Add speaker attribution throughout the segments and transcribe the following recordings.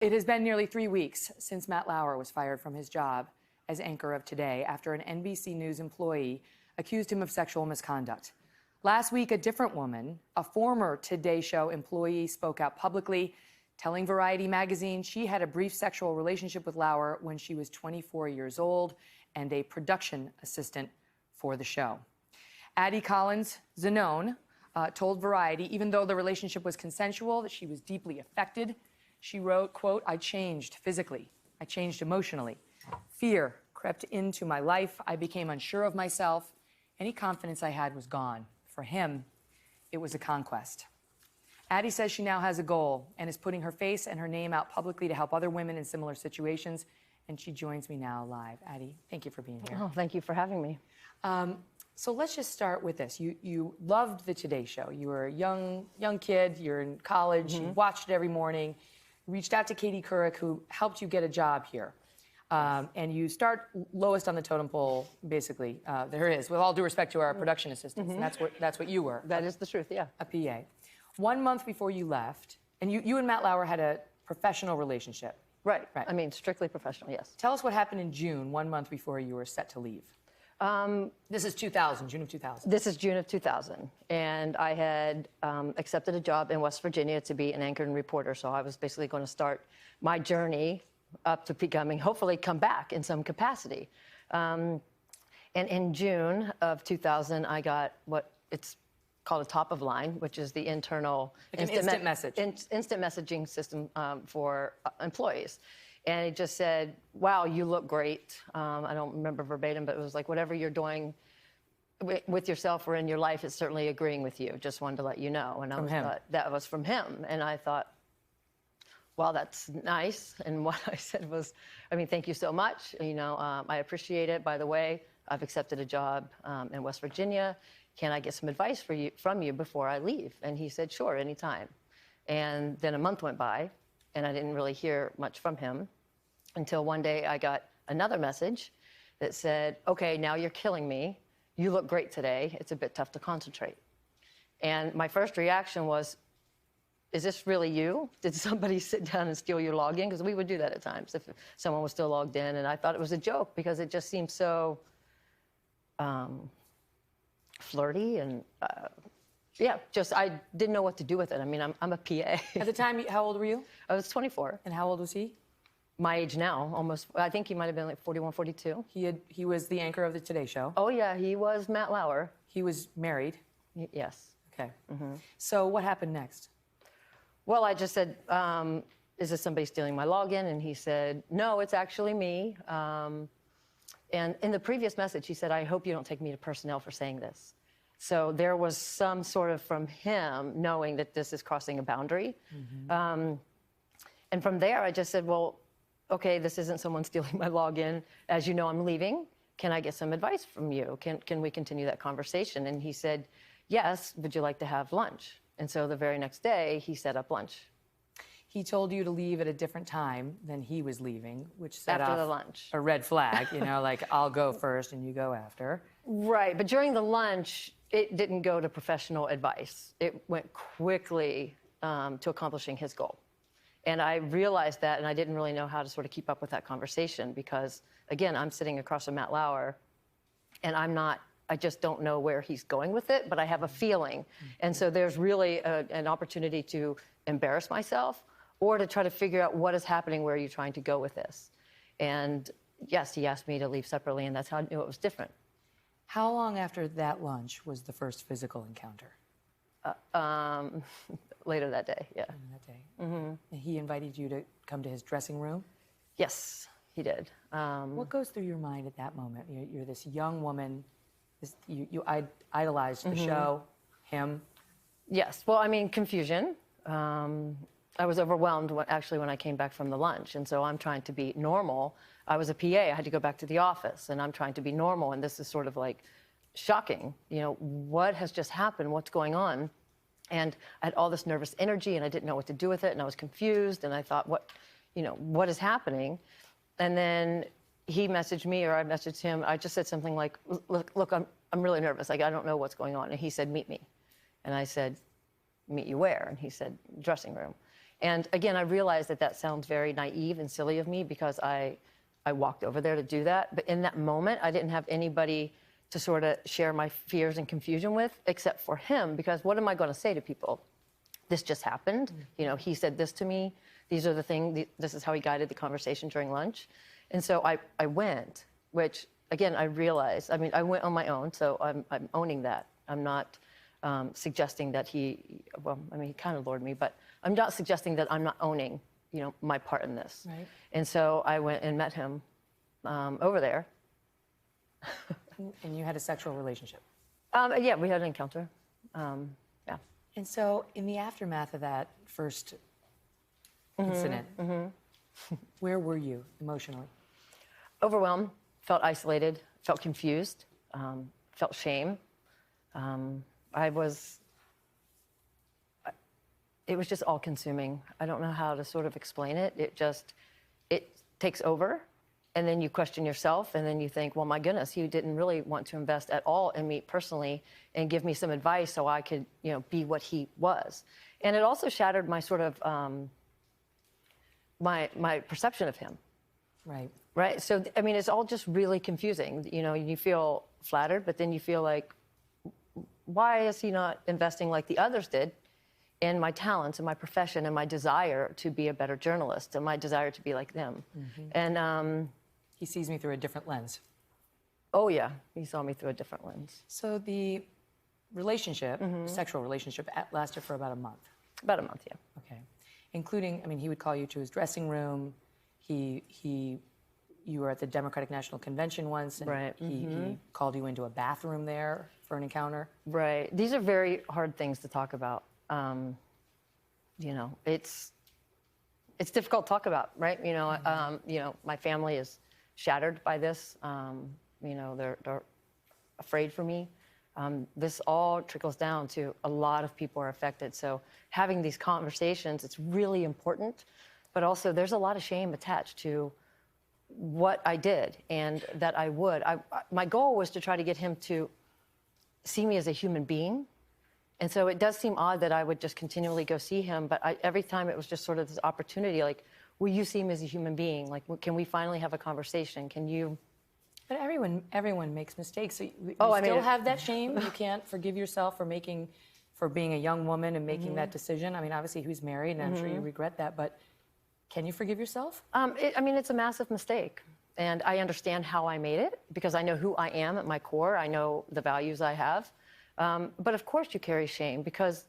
Speaker 1: It has been nearly 3 weeks since Matt Lauer was fired from his job as anchor of Today after an NBC News employee accused him of sexual misconduct. Last week, a different woman, a former Today Show employee, spoke out publicly, telling Variety magazine she had a brief sexual relationship with Lauer when she was 24 years old and a production assistant for the show. Addie Zinone told Variety, even though the relationship was consensual, that she was deeply affected. She wrote, quote, "I changed physically. I changed emotionally. Fear crept into my life. I became unsure of myself. Any confidence I had was gone. For him, it was a conquest." Addie says she now has a goal and is putting her face and her name out publicly to help other women in similar situations. And she joins me now live. Addie, thank you for being here.
Speaker 2: Oh, thank you for having me.
Speaker 1: So let's just start with this. You loved the Today Show. You were a young kid. You're in college. You watched it every morning. Reached out to Katie Couric, who helped you get a job here. And you start lowest on the totem pole, basically. There is, with all due respect to our production assistants. And that's what you were.
Speaker 2: That is the truth, yeah.
Speaker 1: A PA. 1 month before you left, and you and Matt Lauer had a professional relationship.
Speaker 2: Right. I mean, strictly professional, yes.
Speaker 1: Tell us what happened in June, 1 month before you were set to leave. This is 2000, June of 2000.
Speaker 2: This is June of 2000. And I had accepted a job in West Virginia to be an anchor and reporter. So I was basically going to start my journey up to becoming, hopefully come back in some capacity. And in June of 2000, I got what it's called a top of line, which is the internal
Speaker 1: like instant
Speaker 2: messaging system for employees. And it just said, "Wow, you look great." I don't remember verbatim, but it was like, whatever you're doing with yourself or in your life is certainly agreeing with you. Just wanted to let you know. And that was from him. And I thought, well, that's nice. And what I said was, I mean, thank you so much. You know, I appreciate it. By the way, I've accepted a job in West Virginia. Can I get some advice from you before I leave? And he said, sure, anytime. And then a month went by, and I didn't really hear much from him until one day I got another message that said, okay, now you're killing me. You look great today. It's a bit tough to concentrate. And my first reaction was, is this really you? Did somebody sit down and steal your login? Because we would do that at times if someone was still logged in. And I thought it was a joke because it just seemed so flirty and yeah, just I didn't know what to do with it. I mean, I'm a PA.
Speaker 1: At the time, how old were you?
Speaker 2: I was 24.
Speaker 1: And how old was he?
Speaker 2: My age now, almost. I think he might have been like 41, 42.
Speaker 1: He was the anchor of the Today Show.
Speaker 2: Oh yeah, he was Matt Lauer.
Speaker 1: He was married.
Speaker 2: Yes.
Speaker 1: Okay. So what happened next?
Speaker 2: Well, I just said, is this somebody stealing my login? And he said, no, it's actually me. And in the previous message, he said, I hope you don't take me to personnel for saying this. So there was some sort of from him knowing that this is crossing a boundary. And from there, I just said, well, okay, this isn't someone stealing my login. As you know, I'm leaving. Can I get some advice from you? Can we continue that conversation? And he said, yes, would you like to have lunch? And so the very next day, he set up lunch.
Speaker 1: He told you to leave at a different time than he was leaving, which set
Speaker 2: after
Speaker 1: off
Speaker 2: the lunch.
Speaker 1: A red flag, you know, like I'll go first and you go after.
Speaker 2: Right, but during the lunch, it didn't go to professional advice. It went quickly to accomplishing his goal. And I realized that, and I didn't really know how to sort of keep up with that conversation because, again, I'm sitting across from Matt Lauer, and I just don't know where he's going with it, but I have a feeling. And so there's really an opportunity to embarrass myself or to try to figure out what is happening, where are you trying to go with this? And yes, he asked me to leave separately, and that's how I knew it was different.
Speaker 1: How long after that lunch was the first physical encounter?
Speaker 2: Later that day, yeah.
Speaker 1: Later that day. And he invited you to come to his dressing room?
Speaker 2: Yes, he did.
Speaker 1: What goes through your mind at that moment? You're this young woman. You idolized the show, him.
Speaker 2: Yes, well, I mean, confusion. I was overwhelmed actually when I came back from the lunch, and so I'm trying to be normal. I was a PA, I had to go back to the office, and I'm trying to be normal, and this is sort of like shocking. You know, what has just happened? What's going on? And I had all this nervous energy, and I didn't know what to do with it, and I was confused, and I thought, what is happening? And then he messaged me, or I messaged him. I just said something like, look, I'm really nervous. Like, I don't know what's going on. And he said, meet me. And I said, meet you where? And he said, dressing room. And again, I realize that that sounds very naive and silly of me because I walked over there to do that. But in that moment, I didn't have anybody to sort of share my fears and confusion with, except for him, because what am I going to say to people? This just happened. You know, he said this to me. These are the things, this is how he guided the conversation during lunch. And so I went, which, again, I realized, I mean, I went on my own, so I'm owning that. I'm not suggesting that well, I mean, he kind of lured me, but I'm not suggesting that I'm not owning, you know, my part in this.
Speaker 1: Right.
Speaker 2: And so I went and met him over there.
Speaker 1: And you had a sexual relationship.
Speaker 2: Yeah, we had an encounter. Yeah.
Speaker 1: And so in the aftermath of that first incident, where were you emotionally?
Speaker 2: Overwhelmed, felt isolated, felt confused, felt shame. It was just all consuming. I don't know how to sort of explain it. It takes over, and then you question yourself, and then you think, well, my goodness, he didn't really want to invest at all in me personally and give me some advice so I could, you know, be what he was. And it also shattered my sort of, my perception of him.
Speaker 1: Right.
Speaker 2: Right. So, I mean, it's all just really confusing. You know, you feel flattered, but then you feel like, why is he not investing like the others did in my talents and my profession and my desire to be a better journalist and my desire to be like them? And
Speaker 1: He sees me through a different lens.
Speaker 2: oh, yeah, he saw me through a different lens.
Speaker 1: So the relationship, sexual relationship, lasted for about a month.
Speaker 2: About a month, yeah.
Speaker 1: Okay. Including, I mean, he would call you to his dressing room. You were at the Democratic National Convention once, and
Speaker 2: Right.
Speaker 1: he called you into a bathroom there for an encounter.
Speaker 2: Right. These are very hard things to talk about. You know, it's difficult to talk about, right? You know, my family is shattered by this. You know, they're afraid for me. This all trickles down to a lot of people are affected. So having these conversations, it's really important. But also, there's a lot of shame attached to what I did and that I would. My goal was to try to get him to see me as a human being. And so it does seem odd that I would just continually go see him, but every time it was just sort of this opportunity, like, will you see me as a human being? Like, can we finally have a conversation? Can you?
Speaker 1: But everyone makes mistakes. So you
Speaker 2: I
Speaker 1: still
Speaker 2: mean,
Speaker 1: have that shame? You can't forgive yourself for being a young woman and making that decision? I mean, obviously, who's married, and I'm sure you regret that, but can you forgive yourself?
Speaker 2: I mean, it's a massive mistake. And I understand how I made it because I know who I am at my core. I know the values I have. But of course you carry shame because,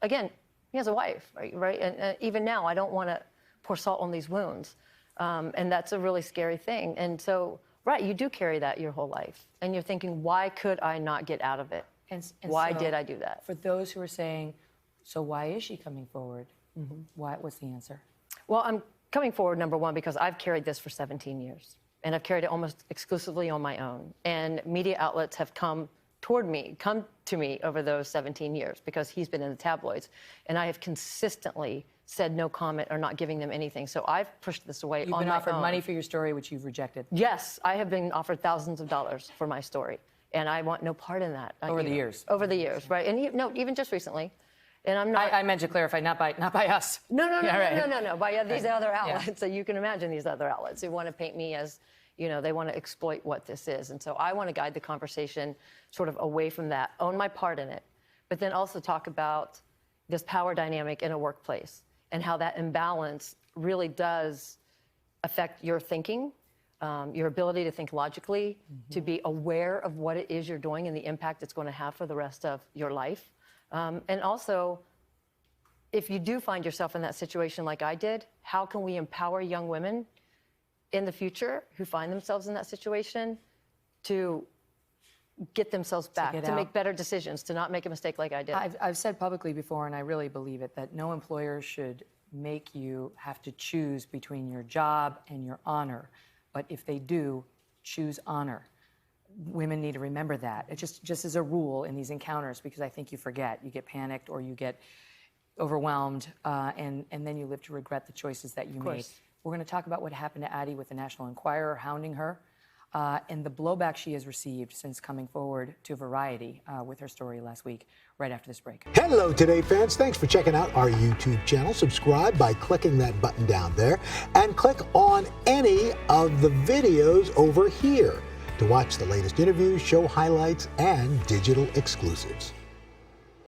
Speaker 2: again, he has a wife, right? And even now, I don't want to pour salt on these wounds. And that's a really scary thing. And so, right, you do carry that your whole life. And you're thinking, why could I not get out of it?
Speaker 1: And
Speaker 2: why
Speaker 1: so,
Speaker 2: did I do that?
Speaker 1: For those who are saying, so why is she coming forward? What's the answer?
Speaker 2: Well, I'm coming forward, number one, because I've carried this for 17 years. And I've carried it almost exclusively on my own. And media outlets have come to me over those 17 years because he's been in the tabloids. And I have consistently said no comment or not giving them anything. So I've pushed this away on my own.
Speaker 1: You've been offered money for your story, which you've rejected.
Speaker 2: Yes, I have been offered thousands of dollars for my story. And I want no part in that.
Speaker 1: Over the years.
Speaker 2: Over the years, right. And even just recently. And I'm not.
Speaker 1: I meant to clarify, not by us.
Speaker 2: No. By these
Speaker 1: Right.
Speaker 2: other outlets. Yeah. So you can imagine these other outlets who want to paint me as, you know, they want to exploit what this is. And so I want to guide the conversation sort of away from that, own my part in it, but then also talk about this power dynamic in a workplace and how that imbalance really does affect your thinking, your ability to think logically, to be aware of what it is you're doing and the impact it's going to have for the rest of your life. And also, if you do find yourself in that situation like I did, how can we empower young women in the future who find themselves in that situation to get themselves back, to make better decisions, to not make a mistake like I did?
Speaker 1: I've said publicly before, and I really believe it, that no employer should make you have to choose between your job and your honor. But if they do, choose honor. Women need to remember that. It just as a rule in these encounters, because I think you forget. You get panicked or you get overwhelmed, and then you live to regret the choices that you made. We're going to talk about what happened to Addie with the National Enquirer hounding her. and the blowback she has received since coming forward to Variety with her story last week, right after this break.
Speaker 3: Hello, Today fans. Thanks for checking out our YouTube channel. Subscribe by clicking that button down there and click on any of the videos over here to watch the latest interviews, show highlights, and digital exclusives.